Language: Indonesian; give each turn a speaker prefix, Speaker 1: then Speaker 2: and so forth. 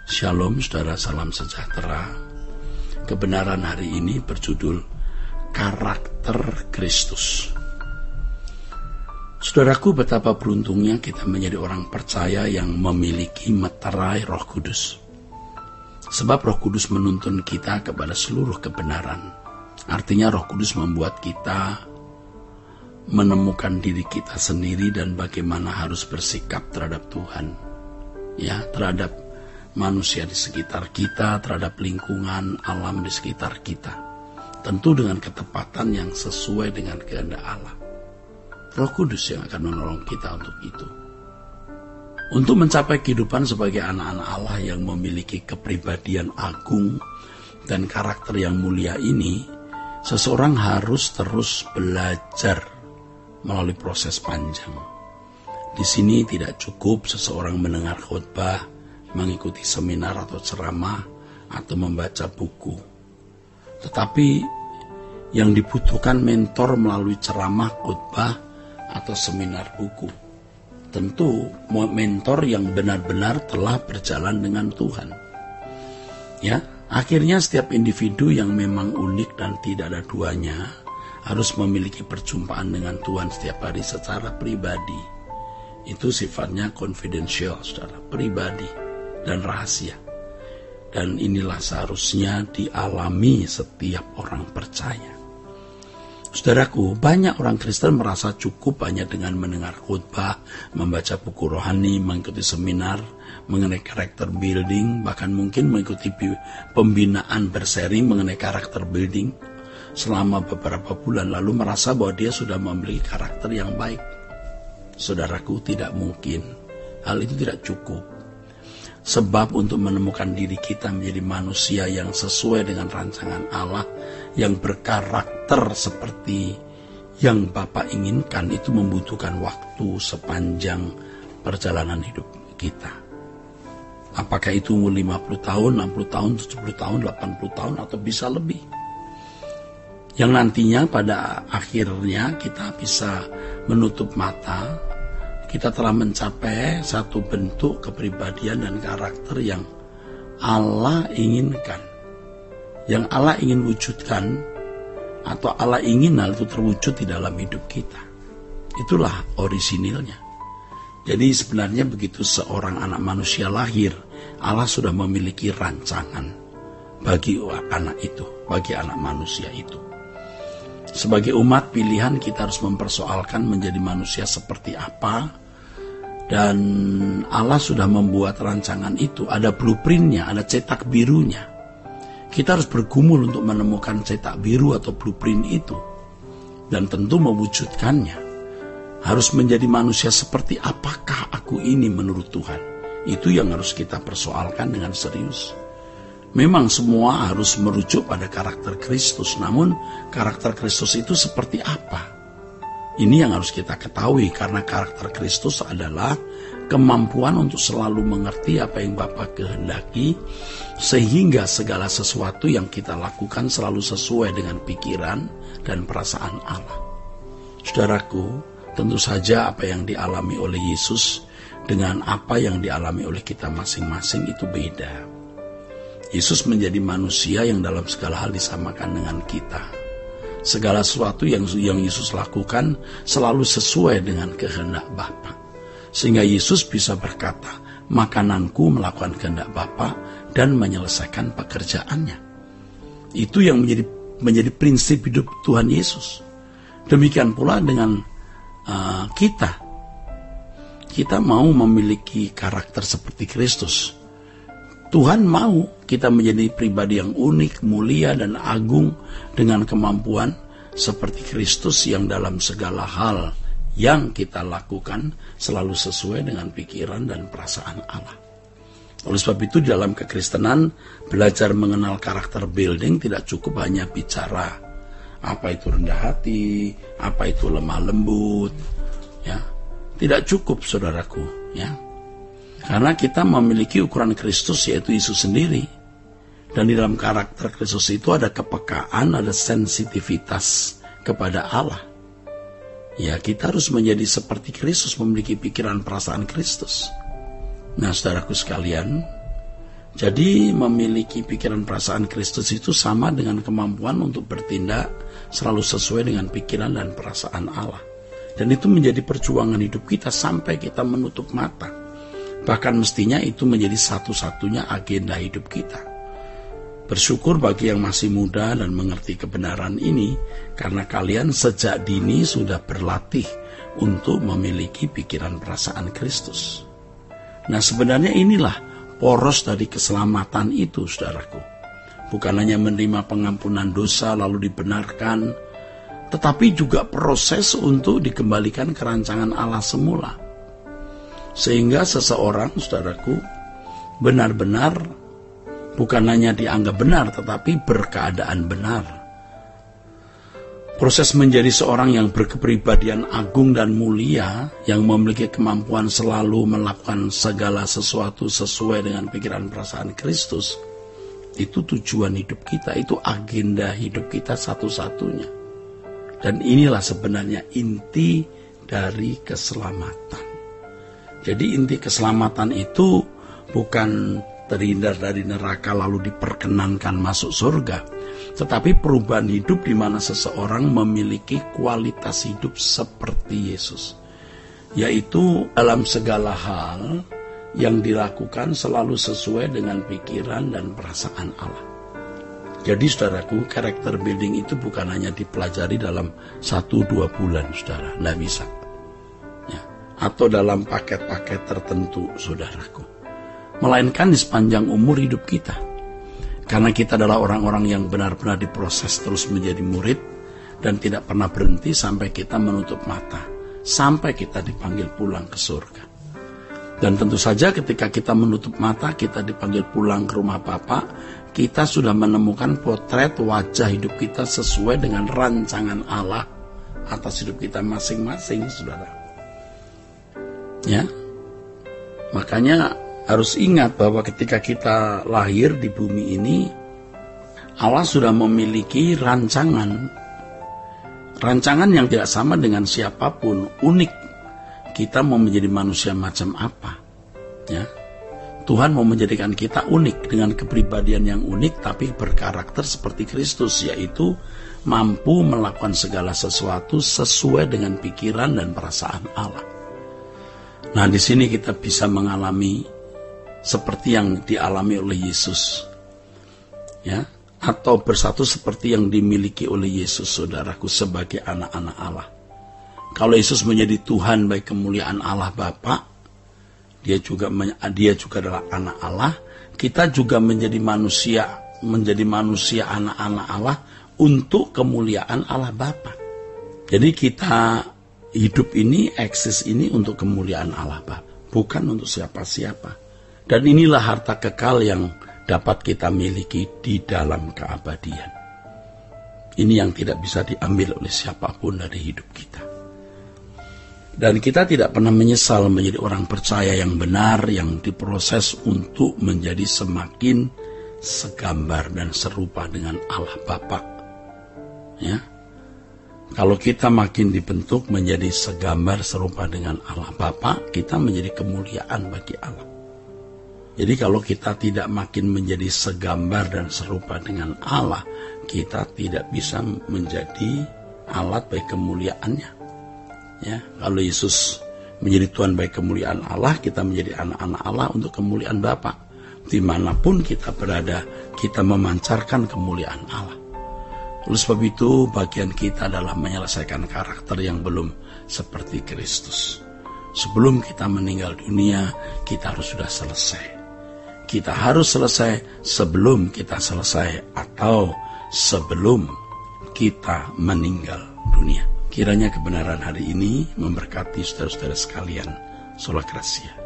Speaker 1: Shalom saudara, salam sejahtera. Kebenaran hari ini berjudul Karakter Kristus. Saudaraku, betapa beruntungnya kita menjadi orang percaya yang memiliki meterai Roh Kudus. Sebab Roh Kudus menuntun kita kepada seluruh kebenaran. Artinya Roh Kudus membuat kita menemukan diri kita sendiri dan bagaimana harus bersikap terhadap Tuhan. Ya, terhadap manusia di sekitar kita, terhadap lingkungan alam di sekitar kita. Tentu dengan ketepatan yang sesuai dengan kehendak Allah. Roh Kudus yang akan menolong kita untuk itu. Untuk mencapai kehidupan sebagai anak-anak Allah yang memiliki kepribadian agung dan karakter yang mulia ini, seseorang harus terus belajar melalui proses panjang. Di sini tidak cukup seseorang mendengar khotbah, mengikuti seminar atau ceramah, atau membaca buku. Tetapi yang dibutuhkan mentor melalui ceramah, khotbah, atau seminar buku. Tentu mentor yang benar-benar telah berjalan dengan Tuhan. Ya, akhirnya setiap individu yang memang unik dan tidak ada duanya harus memiliki perjumpaan dengan Tuhan setiap hari secara pribadi. Itu sifatnya confidential, saudara, pribadi dan rahasia. Dan inilah seharusnya dialami setiap orang percaya. Saudaraku, banyak orang Kristen merasa cukup hanya dengan mendengar khotbah, membaca buku rohani, mengikuti seminar mengenai karakter building, bahkan mungkin mengikuti pembinaan berseri mengenai karakter building selama beberapa bulan, lalu merasa bahwa dia sudah memiliki karakter yang baik. Saudaraku, tidak mungkin. Hal itu tidak cukup. Sebab untuk menemukan diri kita menjadi manusia yang sesuai dengan rancangan Allah, yang berkarakter seperti yang Bapa inginkan, itu membutuhkan waktu sepanjang perjalanan hidup kita. Apakah itu umur 50 tahun, 60 tahun, 70 tahun, 80 tahun, atau bisa lebih. Yang nantinya pada akhirnya kita bisa menutup mata, kita telah mencapai satu bentuk kepribadian dan karakter yang Allah inginkan. Yang Allah ingin wujudkan, atau Allah ingin hal itu terwujud di dalam hidup kita. Itulah orisinilnya. Jadi sebenarnya begitu seorang anak manusia lahir, Allah sudah memiliki rancangan bagi anak itu, bagi anak manusia itu. Sebagai umat pilihan, kita harus mempersoalkan menjadi manusia seperti apa. Dan Allah sudah membuat rancangan itu, ada blueprintnya, ada cetak birunya. Kita harus bergumul untuk menemukan cetak biru atau blueprint itu, dan tentu mewujudkannya. Harus menjadi manusia seperti apakah aku ini menurut Tuhan. Itu yang harus kita persoalkan dengan serius. Memang semua harus merujuk pada karakter Kristus, namun karakter Kristus itu seperti apa? Ini yang harus kita ketahui, karena karakter Kristus adalah kemampuan untuk selalu mengerti apa yang Bapa kehendaki, sehingga segala sesuatu yang kita lakukan selalu sesuai dengan pikiran dan perasaan Allah. Saudaraku, tentu saja apa yang dialami oleh Yesus dengan apa yang dialami oleh kita masing-masing itu beda. Yesus menjadi manusia yang dalam segala hal disamakan dengan kita. Segala sesuatu yang Yesus lakukan selalu sesuai dengan kehendak Bapa. Sehingga Yesus bisa berkata, makananku melakukan kehendak Bapa dan menyelesaikan pekerjaannya. Itu yang menjadi prinsip hidup Tuhan Yesus. Demikian pula dengan kita. Kita mau memiliki karakter seperti Kristus. Tuhan mau kita menjadi pribadi yang unik, mulia, dan agung dengan kemampuan seperti Kristus yang dalam segala hal yang kita lakukan selalu sesuai dengan pikiran dan perasaan Allah. Oleh sebab itu dalam kekristenan, belajar mengenal karakter building tidak cukup hanya bicara apa itu rendah hati, apa itu lemah lembut, ya. Tidak cukup, saudaraku, ya. Karena kita memiliki ukuran Kristus, yaitu Yesus sendiri. Dan di dalam karakter Kristus itu ada kepekaan, ada sensitivitas kepada Allah. Ya, kita harus menjadi seperti Kristus, memiliki pikiran perasaan Kristus. Nah, saudaraku sekalian, Jadi memiliki pikiran perasaan Kristus itu sama dengan kemampuan untuk bertindak selalu sesuai dengan pikiran dan perasaan Allah. Dan itu menjadi perjuangan hidup kita sampai kita menutup mata. Bahkan mestinya itu menjadi satu-satunya agenda hidup kita. Bersyukur bagi yang masih muda dan mengerti kebenaran ini, karena kalian sejak dini sudah berlatih untuk memiliki pikiran perasaan Kristus. Nah, sebenarnya inilah poros dari keselamatan itu, saudaraku. Bukan hanya menerima pengampunan dosa lalu dibenarkan, tetapi juga proses untuk dikembalikan ke rancangan Allah semula. Sehingga seseorang, saudaraku, benar-benar bukan hanya dianggap benar, tetapi berkeadaan benar. Proses menjadi seorang yang berkepribadian agung dan mulia, yang memiliki kemampuan selalu melakukan segala sesuatu sesuai dengan pikiran perasaan Kristus, itu tujuan hidup kita, itu agenda hidup kita satu-satunya. Dan inilah sebenarnya inti dari keselamatan. Jadi inti keselamatan itu bukan terhindar dari neraka lalu diperkenankan masuk surga, tetapi perubahan hidup di mana seseorang memiliki kualitas hidup seperti Yesus, yaitu dalam segala hal yang dilakukan selalu sesuai dengan pikiran dan perasaan Allah. Jadi saudaraku, karakter building itu bukan hanya dipelajari dalam 1-2 bulan, saudara, tidak bisa ya, atau dalam paket-paket tertentu, saudaraku, melainkan di sepanjang umur hidup kita. Karena kita adalah orang-orang yang benar-benar diproses terus menjadi murid dan tidak pernah berhenti sampai kita menutup mata, sampai kita dipanggil pulang ke surga. Dan tentu saja ketika kita menutup mata, kita dipanggil pulang ke rumah Bapa, kita sudah menemukan potret wajah hidup kita sesuai dengan rancangan Allah atas hidup kita masing-masing, saudara. Ya, makanya harus ingat bahwa ketika kita lahir di bumi ini, Allah sudah memiliki rancangan yang tidak sama dengan siapapun, unik. Kita mau menjadi manusia macam apa? Ya, Tuhan mau menjadikan kita unik dengan kepribadian yang unik, tapi berkarakter seperti Kristus, yaitu mampu melakukan segala sesuatu sesuai dengan pikiran dan perasaan Allah. Nah, di sini kita bisa mengalami seperti yang dialami oleh Yesus, ya, atau bersatu seperti yang dimiliki oleh Yesus, saudaraku, sebagai anak-anak Allah. Kalau Yesus menjadi Tuhan bagi kemuliaan Allah Bapa, dia juga adalah anak Allah. Kita juga menjadi manusia anak-anak Allah untuk kemuliaan Allah Bapa. Jadi kita hidup ini, eksis ini untuk kemuliaan Allah Bapa, bukan untuk siapa-siapa. Dan inilah harta kekal yang dapat kita miliki di dalam keabadian. Ini yang tidak bisa diambil oleh siapapun dari hidup kita. Dan kita tidak pernah menyesal menjadi orang percaya yang benar, yang diproses untuk menjadi semakin segambar dan serupa dengan Allah Bapa. Ya, kalau kita makin dibentuk menjadi segambar serupa dengan Allah Bapa, kita menjadi kemuliaan bagi Allah. Jadi kalau kita tidak makin menjadi segambar dan serupa dengan Allah, kita tidak bisa menjadi alat bagi kemuliaannya. Ya, kalau Yesus menjadi Tuhan bagi kemuliaan Allah, kita menjadi anak-anak Allah untuk kemuliaan Bapa. Dimanapun kita berada, kita memancarkan kemuliaan Allah. Oleh sebab itu, bagian kita adalah menyelesaikan karakter yang belum seperti Kristus. Sebelum kita meninggal dunia, kita harus sudah selesai. Kita harus selesai sebelum kita selesai atau sebelum kita meninggal dunia. Kiranya kebenaran hari ini memberkati saudara-saudara sekalian. Sola Gracia.